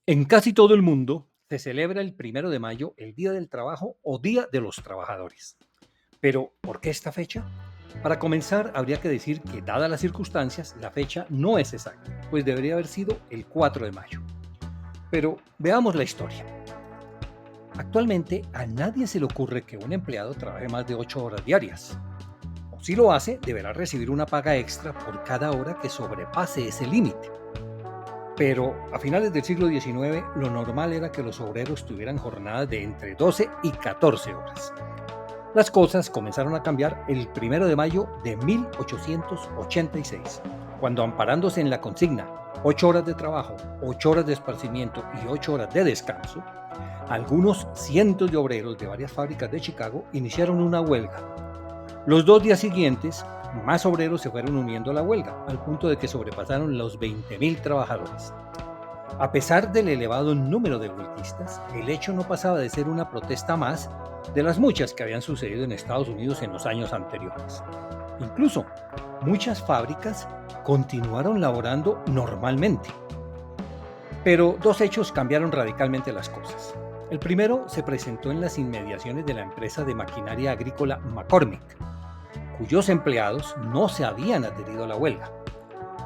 En casi todo el mundo se celebra el 1 de mayo el Día del Trabajo o Día de los Trabajadores. Pero, ¿por qué esta fecha? Para comenzar, habría que decir que, dadas las circunstancias, la fecha no es exacta, pues debería haber sido el 4 de mayo. Pero veamos la historia. Actualmente, a nadie se le ocurre que un empleado trabaje más de 8 horas diarias. O si lo hace, deberá recibir una paga extra por cada hora que sobrepase ese límite. Pero a finales del siglo XIX, lo normal era que los obreros tuvieran jornadas de entre 12 y 14 horas. Las cosas comenzaron a cambiar el 1 de mayo de 1886, cuando, amparándose en la consigna 8 horas de trabajo, 8 horas de esparcimiento y 8 horas de descanso, algunos cientos de obreros de varias fábricas de Chicago iniciaron una huelga. Los 2 días siguientes, más obreros se fueron uniendo a la huelga, al punto de que sobrepasaron los 20.000 trabajadores. A pesar del elevado número de huelguistas, el hecho no pasaba de ser una protesta más de las muchas que habían sucedido en Estados Unidos en los años anteriores. Incluso, muchas fábricas continuaron laborando normalmente. Pero dos hechos cambiaron radicalmente las cosas. El primero se presentó en las inmediaciones de la empresa de maquinaria agrícola McCormick, cuyos empleados no se habían adherido a la huelga.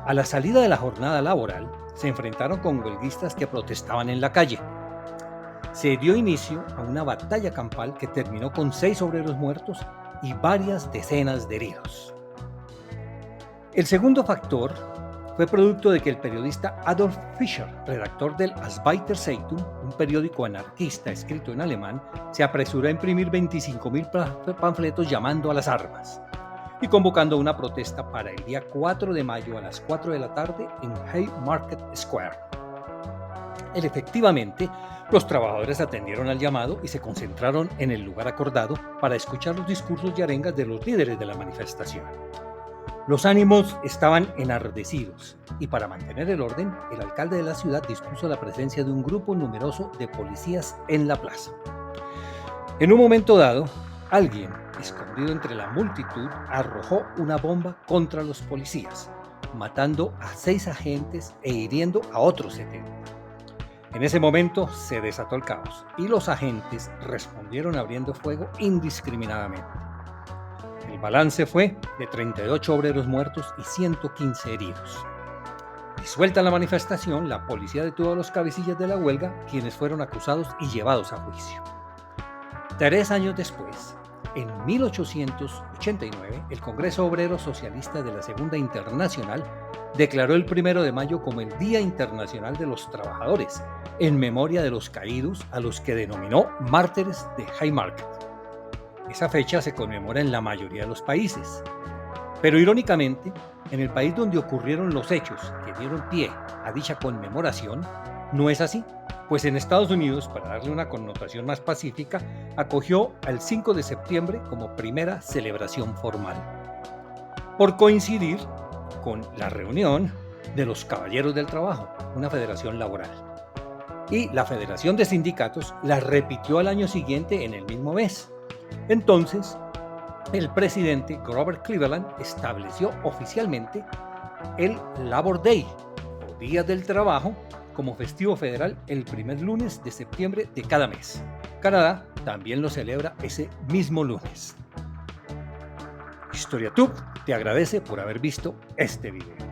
A la salida de la jornada laboral, se enfrentaron con huelguistas que protestaban en la calle. Se dio inicio a una batalla campal que terminó con 6 obreros muertos y varias decenas de heridos. El segundo factor fue producto de que el periodista Adolf Fischer, redactor del Arbeiter Zeitung, un periódico anarquista escrito en alemán, se apresuró a imprimir 25.000 panfletos llamando a las armas y convocando una protesta para el día 4 de mayo a las 4 de la tarde en Haymarket Square. Efectivamente, los trabajadores atendieron al llamado y se concentraron en el lugar acordado para escuchar los discursos y arengas de los líderes de la manifestación. Los ánimos estaban enardecidos y, para mantener el orden, el alcalde de la ciudad dispuso la presencia de un grupo numeroso de policías en la plaza. En un momento dado, alguien, escondido entre la multitud, arrojó una bomba contra los policías, matando a 6 agentes e hiriendo a otros 70. En ese momento se desató el caos y los agentes respondieron abriendo fuego indiscriminadamente. El balance fue de 38 obreros muertos y 115 heridos. Disuelta la manifestación, la policía detuvo a los cabecillas de la huelga, quienes fueron acusados y llevados a juicio. 3 años después, en 1889, el Congreso Obrero Socialista de la Segunda Internacional declaró el 1 de mayo como el Día Internacional de los Trabajadores, en memoria de los caídos, a los que denominó mártires de Haymarket. Esa fecha se conmemora en la mayoría de los países. Pero irónicamente, en el país donde ocurrieron los hechos que dieron pie a dicha conmemoración, no es así, pues en Estados Unidos, para darle una connotación más pacífica, acogió al 5 de septiembre como primera celebración formal, por coincidir con la reunión de los Caballeros del Trabajo, una federación laboral. Y la Federación de Sindicatos la repitió al año siguiente en el mismo mes. Entonces, el presidente Grover Cleveland estableció oficialmente el Labor Day, o Día del Trabajo, como festivo federal el primer lunes de septiembre de cada mes. Canadá también lo celebra ese mismo lunes. HistoriaTube te agradece por haber visto este video.